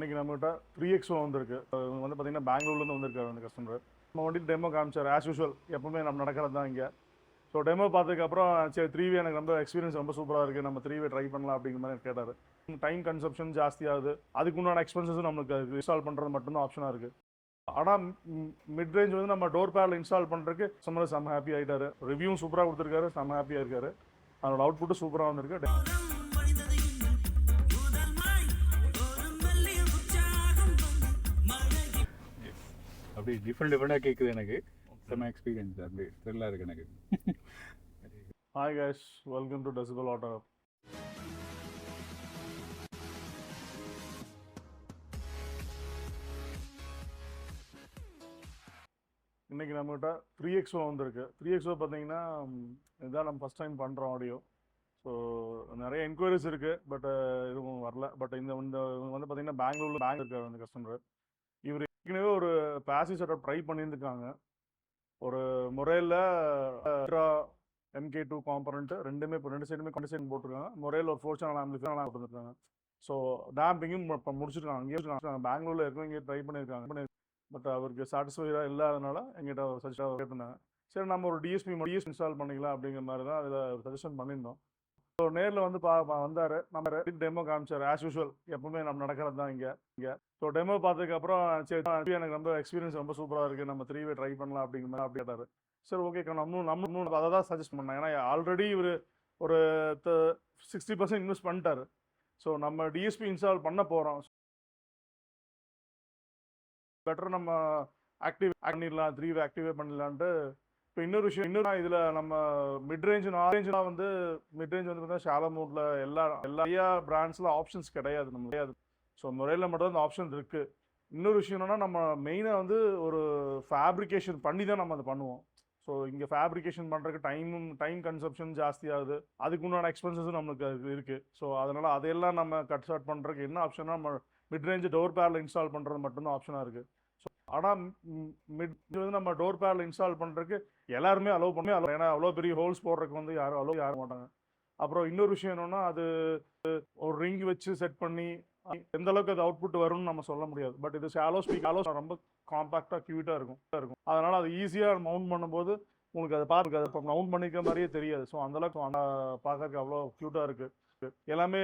இன்னைக்கு நம்மகிட்ட 3XO வந்திருக்கு. இவங்க வந்து பார்த்தீங்கன்னா பெங்களூர்லேருந்து வந்திருக்காரு அந்த கஸ்டமர். நம்ம வண்டி டெமோ காமிச்சார். ஆஸ் யூஷுவல் எப்பவுமே நம்ம நடக்கிறது தான் இங்கே. ஸோ டெமோ பார்த்ததுக்கப்புறம் சரி 3V எனக்கு ரொம்ப எக்ஸ்பீரியன்ஸ் ரொம்ப சூப்பராக இருக்குது, நம்ம 3V ட்ரை பண்ணலாம் அப்படிங்கிற மாதிரி கேட்டார். டைம் கன்சப்ஷன் ஜாஸ்தியாகுது, அதுக்கு உண்டான எக்ஸ்பென்சஸும் நம்மளுக்கு இன்ஸ்டால் பண்ணுறது மட்டும்தான் ஆப்ஷனாக இருக்குது. ஆனால் மிட் ரேஞ்ச் வந்து நம்ம டோர் பேரில் இன்ஸ்டால் பண்ணுறதுக்கு கஸ்டமர் செம்ம ஹாப்பி ஆகிட்டாரு. ரிவ்யூவும் சூப்பராக கொடுத்துருக்காரு, செம்ம ஹாப்பியாக இருக்காரு. அதோட அவுட்புட்டும் சூப்பராக வந்திருக்கு. அப்படி டிஃப்ரெண்டாக கேட்குது எனக்கு. செம்ம எக்ஸ்பீரியன்ஸ், அப்படி த்ரில்லாக இருக்குது எனக்கு. Hi guys, welcome to decibel auto. இன்றைக்கி நம்மகிட்ட 3XO வந்திருக்கு. 3XO பார்த்தீங்கன்னா இதுதான் நம்ம ஃபஸ்ட் டைம் பண்ணுறோம் ஆடியோ. ஸோ நிறைய என்கொயரிஸ் இருக்குது, பட் இதுவும் வரல. பட் இந்த இவங்க வந்து பார்த்தீங்கன்னா பெங்களூரில் இருக்கார் அந்த கஸ்டமர். இவர் ஏற்கனவே ஒரு பேசிவ் செட்டப் ட்ரை பண்ணியிருந்துருக்காங்க. ஒரு முறையில் MK2 காம்பனண்ட்டு ரெண்டுமே இப்போ ரெண்டு சைடுமே போட்டிருக்காங்க. முறையில் ஒரு 4 சேனல் ஆம்பிளிஃபையர் போட்டுருக்காங்க. ஸோ டேம்பிங்கும் இப்போ முடிச்சிருக்காங்க. அங்கேயே பெங்களூரில் இருக்கவங்க இங்கே ட்ரை பண்ணியிருக்காங்க. பட் அவருக்கு சாட்டிஸ்ஃபைடாக இல்லாதனால எங்கிட்ட சஜஸ்டாக கேட்டிருந்தாங்க. சரி நம்ம ஒரு டிஎஸ்பி இன்ஸ்டால் பண்ணிக்கலாம் அப்படிங்கிற மாதிரி தான் அதில் சஜஷன் பண்ணியிருந்தோம். ஸோ நேரில் வந்து வந்தார். நம்ம டெமோ காமிச்சார். ஆஸ் யூஷுவல் எப்பவுமே நம்ம நடக்கிறது தான் இங்கே. ஸோ டெமோ பார்த்ததுக்கப்புறம் சரி எனக்கு ரொம்ப எக்ஸ்பீரியன்ஸ் ரொம்ப சூப்பராக இருக்குது, நம்ம 3V ட்ரை பண்ணலாம் அப்படிங்கிற மாதிரி அப்படி கேட்டார். சரி ஓகே, நம்ம அதை தான் சஜஸ்ட் பண்ணேன். ஏன்னா ஆல்ரெடி இவர் ஒரு 60% இன்வெஸ்ட் பண்ணிட்டார். ஸோ நம்ம டிஎஸ்பி இன்ஸ்டால் பண்ண போகிறோம். பெட்டர் நம்ம ஆக்டிவ் பண்ணிடலாம், 3V ஆக்டிவேட் பண்ணிடலான்ட்டு. இப்போ இன்னொரு விஷயம் இதில் நம்ம மிட் ரேஞ்ச் வந்து பார்த்தீங்கன்னா ஷாலோ மோட்ல எல்லா பிராண்ட்ஸில் ஆப்ஷன்ஸ் கிடையாது, நம்ம கிடையாது. ஸோ முறையில் மட்டும் அந்த ஆப்ஷன் இருக்குது. இன்னொரு விஷயம் என்னன்னா, நம்ம மெயினாக வந்து ஒரு ஃபேப்ரிகேஷன் பண்ணி தான் நம்ம அதை பண்ணுவோம். ஸோ இங்கே ஃபேப்ரிகேஷன் பண்ணுறதுக்கு டைம் கன்சப்ஷன் ஜாஸ்தியாகுது, அதுக்கு உண்டான எக்ஸ்பென்சஸும் நம்மளுக்கு அது இருக்குது. ஸோ அதனால் அதையெல்லாம் நம்ம கட் ஷார்ட் பண்ணுறதுக்கு என்ன ஆப்ஷன்னா, நம்ம மிட் ரேஞ்சு டோர் பேரில் இன்ஸ்டால் பண்ணுறது மட்டும்தான் ஆப்ஷனாக இருக்குது. ஸோ ஆனால் வந்து நம்ம டோர் பேரில் இன்ஸ்டால் பண்ணுறதுக்கு எல்லாருமே அலோவ் பண்ணி ஏன்னா அவ்வளோ பெரிய ஹோல்ஸ் போடுறதுக்கு வந்து யாரும் யாரும் மாட்டாங்க. அப்புறம் இன்னொரு விஷயம் என்னென்னா, அது ஒரு ரிங் வச்சு செட் பண்ணி எந்த அளவுக்கு அது அவுட்புட் வரும்னு நம்ம சொல்ல முடியாது. பட் இது ஷாலோ ரொம்ப காம்பாக்டாக க்யூட்டாக இருக்கும். அதனால் அது ஈஸியாக மவுண்ட் பண்ணும்போது உங்களுக்கு அதை பார்த்து இப்போ மவுண்ட் பண்ணிக்கிற மாதிரியே தெரியாது. ஸோ அந்தளவுக்கு பார்க்கறதுக்கு அவ்வளோ க்யூட்டாக இருக்குது எல்லாமே.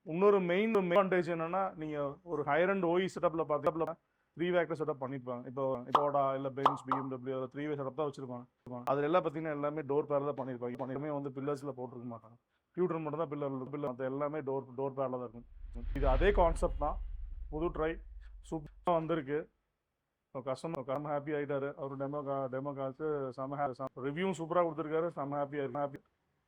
இன்னொரு மெயின் அட்வான்டேஜ் என்னன்னா, நீங்கள் ஒரு ஹையர் அண்ட் OE செட்டப்பில் பார்த்தீங்கன்னா 3V ஆக்டிவ் செட்டப் பண்ணியிருப்பாங்க. இப்போடா இல்லை பென்ஸ் BMW 3V செட்டப் தான் வச்சிருப்பாங்க. அதில் எல்லாம் பார்த்தீங்கன்னா எல்லாமே டோர் பேரில் தான் பண்ணியிருப்பாங்க. எல்லாமே வந்து பில்லர்ஸில் போட்டிருக்க மாட்டாங்க. ஃபியூட்டர் மட்டும் தான் பில்லர் மற்ற எல்லாமே டோர் பேரில் தான் இருக்கும். இது அதே கான்செப்ட் தான், புது ட்ரை சூப்பராக வந்திருக்கு. கஸ்டமர் ஹாப்பி ஆகிட்டாரு. அவர் டெமோ கால்ஸு ரிவ்யூவும் சூப்பராக கொடுத்துருக்காரு, செம்ம ஹாப்பி.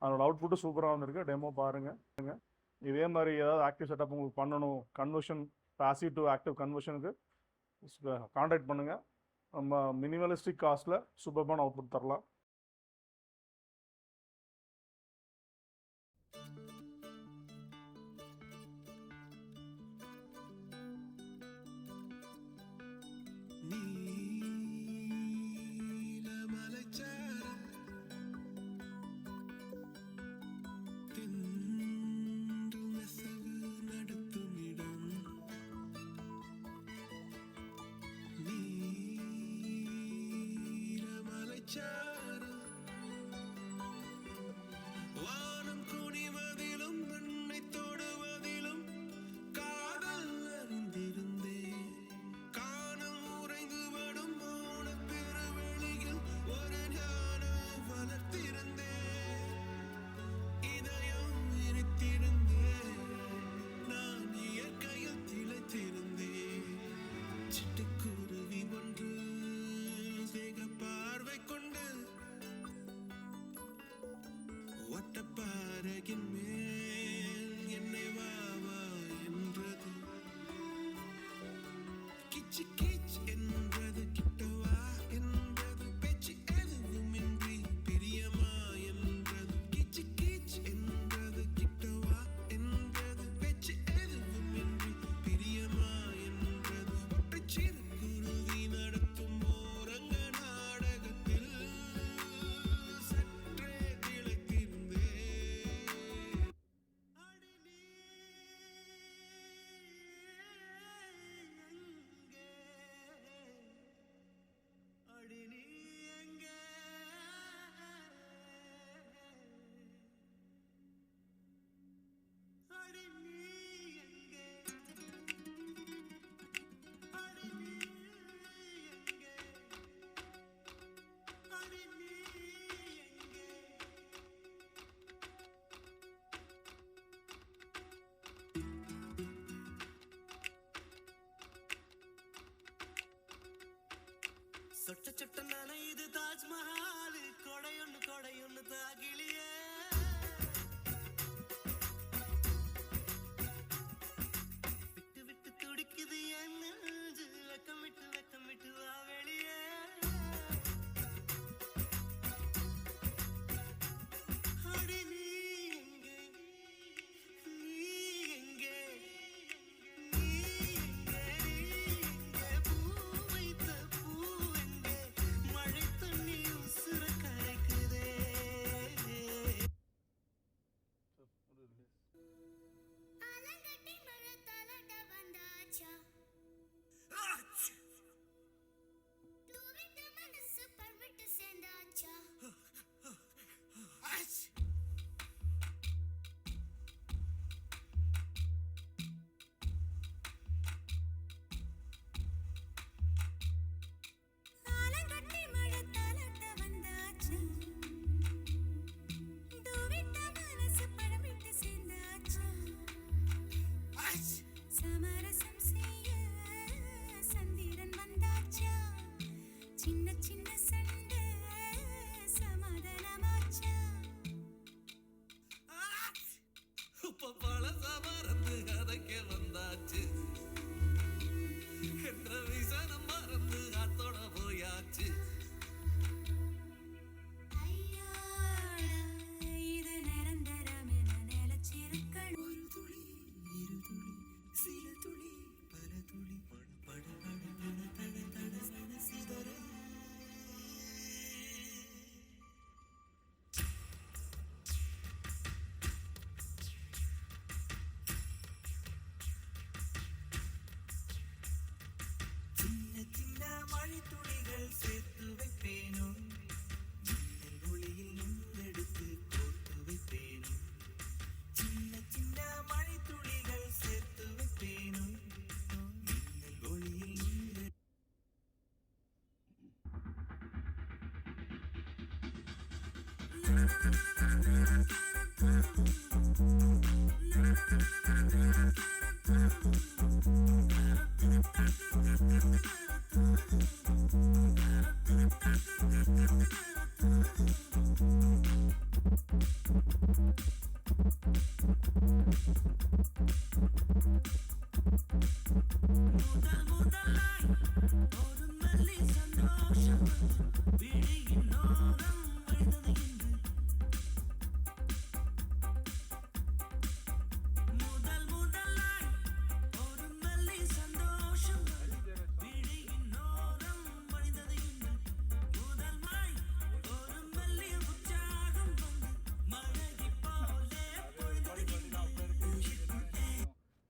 அதோட அவுட்புட்டும் சூப்பராக வந்திருக்கு. டெமோ பாருங்கள். இதே மாதிரி ஏதாவது ஆக்டிவ் செட்டப் உங்களுக்கு பண்ணணும், கன்வர்ஷன் பாசிவ் டு ஆக்டிவ் கன்வர்ஷனுக்கு கான்டாக்ட் பண்ணுங்கள். நம்ம மினிமலிஸ்டிக் காஸ்ட்டில் சூப்பரான அவுட்புட் தரலாம்.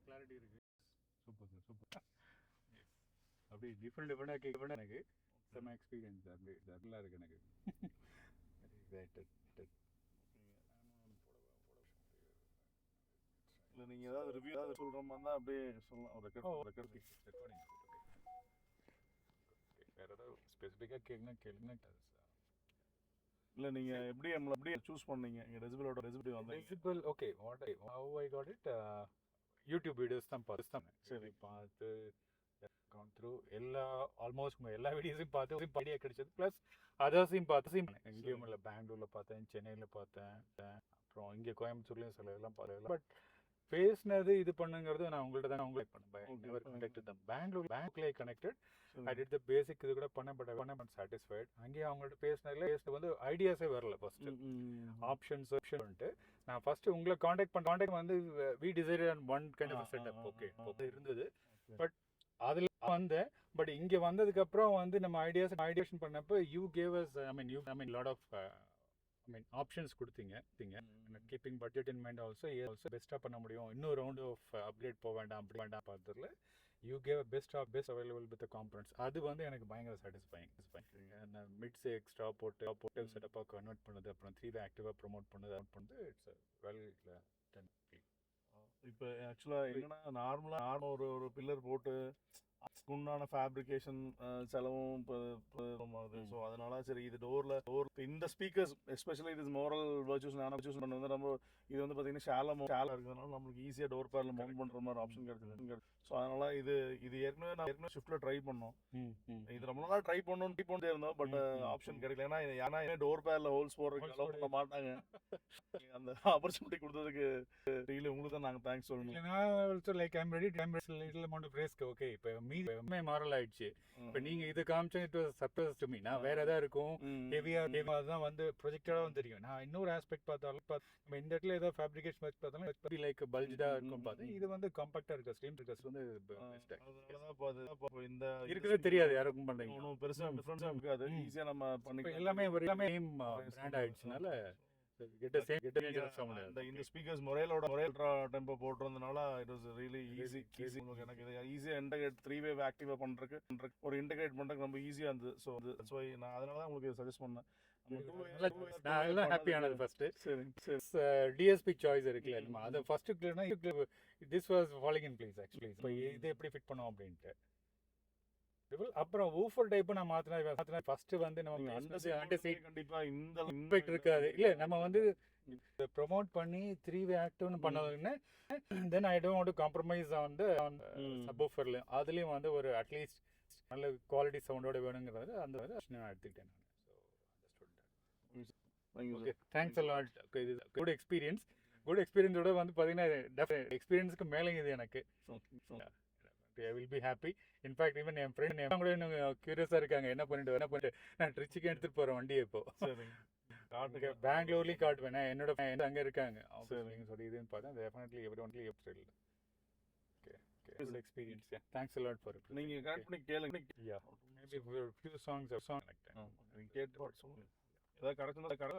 கிளாரிட்டி இருக்கு. Super sir, super. அப்படி டிஃப்ரெண்டாக கேட்க எனக்கு செம்ம எக்ஸ்பீரியன்ஸ். அப்படி நல்லா இருக்கு எனக்கு. இல்லை நீங்கள் ஏதாவது ரிவ்யூ ஏதாவது சொல்கிற மாதிரி தான் அப்படியே சொல்லலாம். ரெக்கார்டிங் வேறு ஏதாவது ஸ்பெசிஃபிக்காக கேளுங்க. இல்லை நீங்கள் எப்படி நம்மளை அப்படியே சூஸ் பண்ணீங்க எங்கள் ரெசிபிளோட ரெசிபி வந்து ரெசிபிள் okay how I got it YouTube videos தான் பார்த்தேன். சரி. பார்த்து gone through ஆல்மோஸ்ட் எல்லா வீடியோஸையும் பார்த்து ஐடியா கிடைச்சது. ப்ளஸ் அதர்ஸையும் பார்த்து எங்கேயும் இல்லை, பெங்களூரில் பார்த்தேன், சென்னையில் பார்த்தேன், அப்புறம் இங்கே கோயம்புத்தூர்லேயும் சில இதெல்லாம் பார்த்தேன். பட் பேசினது இது பண்ணுங்கிறது நான் உங்கள்கிட்ட தான் உங்களுக்கு பண்ணேன். பேங்க்லேயே கனெக்டட். ஐ டிட் த பேசிக் இது கூட பண்ண சாட்டிஸ்ஃபைட். அங்கேயே அவங்கள்ட்ட பேசினது வந்து ஐடியாஸே வரல. ஃபர்ஸ்ட் ஆப்ஷன்ஸ் நான் ஃபர்ஸ்ட் உங்களை காண்டாக்ட் வந்து we decided on one kind of setup. Okay இருந்தது. பட் அதில் வந்தேன். பட் இங்கே வந்ததுக்கப்புறம் வந்து நம்ம ஐடியேஷன் பண்ணப்போ you gave us lot of options கொடுத்தீங்க. Keeping budget in mind also பெஸ்ட்டாக பண்ண முடியும். இன்னொரு ரவுண்ட் ஆஃப் அப்கிரேட் போக வேண்டாம் பார்த்ததுல you gave best available with components. அது வந்து எனக்கு பயங்கர சாட்டிஸ்ஃபைங். மிட்ஸ் எக்ஸ்ட்ரா போட்டு செட்டப்பாக கன்வெர்ட் பண்ணது, அப்புறம் 3 ஆக்டிவாக ப்ரொமோட் பண்ணது இட்ஸ் வெல் டன். இப்போ ஆக்சுவலாக என்னன்னா நார்மலாக ஒரு பில்லர் போட்டு உண்டான ஃபேப்ரிகேஷன் செலவும் இப்போ ஸோ அதனால சரி இது டோர் இந்த ஸ்பீக்கர்ஸ் எஸ்பெஷலி இது மோரல் வர்ச்சூஸ் சூஸ் பண்ண வந்து நம்ம இது வந்து பார்த்தீங்கன்னா ஷாலாக இருக்கிறதுனால நம்மளுக்கு ஈஸியாக டோர் பேரில் மவுண்ட் பண்ணுற மாதிரி ஆப்ஷன் கிடைச்சது. ஸோ அதனால இது ஏற்கனவே ஷிஃப்ட்டில் ட்ரை பண்ணோம். இது ரொம்ப நாளாக ட்ரை பண்ணோம் இருந்தோம். பட் ஆப்ஷன் கிடைக்கல. ஏன்னா டோர் பேரில் ஹோல்ஸ் போடுறதுக்கு அலோவ் பண்ண மாட்டாங்க. அந்த ஆப்பர்ச்சுனிட்டி கொடுத்ததுக்கு டெய்லி உங்களுக்கு தான் நாங்கள் தேங்க்ஸ் சொல்லணும். நான் also like I'm ready little amount of risk. Okay இப்போ மீ மாரல் ஆயிடுச்சு. இப்போ நீங்கள் இது காமிச்சா it was surprise to me. நான் வேற ஏதாவது இருக்கும் ஹெவியாக தான் வந்து ப்ரொஜெக்டடாக வந்து தெரியும். நான் இன்னொரு ஆஸ்பெக்ட் பார்த்தாலும் நம்ம இந்த இடத்துல ஏதாவது ஃபேப்ரிகேஷன் வச்சு பார்த்தாலும் லைக் பல்ஜாக இருக்கும். பார்த்து இது வந்து காம்பாக்டாக இருக்க ஸ்ட்ரீம் ரிகஸ் வந்து இந்த இருக்கிறதே தெரியாது யாருக்கும் பண்ணுறீங்க. ஒன்றும் பெருசாக டிஃப்ரென்ஸாக இருக்காது. ஈஸியாக நம்ம பண்ணி எல்லாமே சேம் பிராண்ட் ஆயிடுச்சுனால இந்த ஸ்பீக்கர்ஸ் மொரேல் டெம்போ போட்டிருந்தனால இட் வாஸ் ரியலி ஈஸி. எனக்கு இது ஈஸியாக இன்டகிரேட் 3-வே ஆக்டிவாக பண்ணுறதுக்கு ஒரு இன்டகிரேட் பண்ணுறதுக்கு ரொம்ப ஈஸியாக இருந்தது. ஸோ நான் அதனால தான் உங்களுக்கு சஜஸ்ட் பண்ணேன். நான் ஹாப்பியானது ஃபர்ஸ்ட். டிஎஸ்பி சாய்ஸ் இருக்குல்ல, நம்ம அதை first this was following in place actually. இப்போ இது எப்படி ஃபிட் பண்ணோம் அப்படின்ட்டு. அப்புறம் ஊஃபர் டைப் நான் மாத்தினா ஃபர்ஸ்ட் வந்து நம்ம கண்டிப்பா இந்த இம்பேக்ட் இருக்காது. இல்ல நம்ம வந்து ப்ரொமோட் பண்ணி 3-வே ஆக்டிவ்னு பண்ணதுன்னு then I don't want to compromise on the சப்வூஃபர்ல. அதுலயும் வந்து ஒரு அட்லீஸ்ட் நல்ல குவாலிட்டி சவுண்டோட வேணுங்கிறது அந்த நான் எடுத்துக்கிட்டேன். Okay thanks a lot. இது குட் எக்ஸ்பீரியன்ஸோட வந்து பார்த்தீங்கன்னா எக்ஸ்பீரியன்ஸுக்கு மேலே இது எனக்கு. I will be happy. In fact, even N friend கூட இன்னும் க்யூரியஸாக இருக்காங்க என்ன பண்ணிட்டு நான் ட்ரிச்சிக்கு எடுத்துகிட்டு போகிறேன் வண்டியை இப்போ. பெங்களூர்லேயும் காட்டுவேன். என்னோட அங்கே இருக்காங்க சொல்லி இதுன்னு பார்த்தா definitely every only April. Okay experience. Thanks a lot for it. நீங்கள் கனெக்ட் பண்ணி கேளுங்க. மேபி few songs கேட்டு சொல்லுங்க. ஏதாவது கிடைச்சா கடை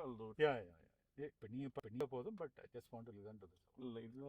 இப்போ நீங்கள் போதும். But just want to listen to this. இல்லை இது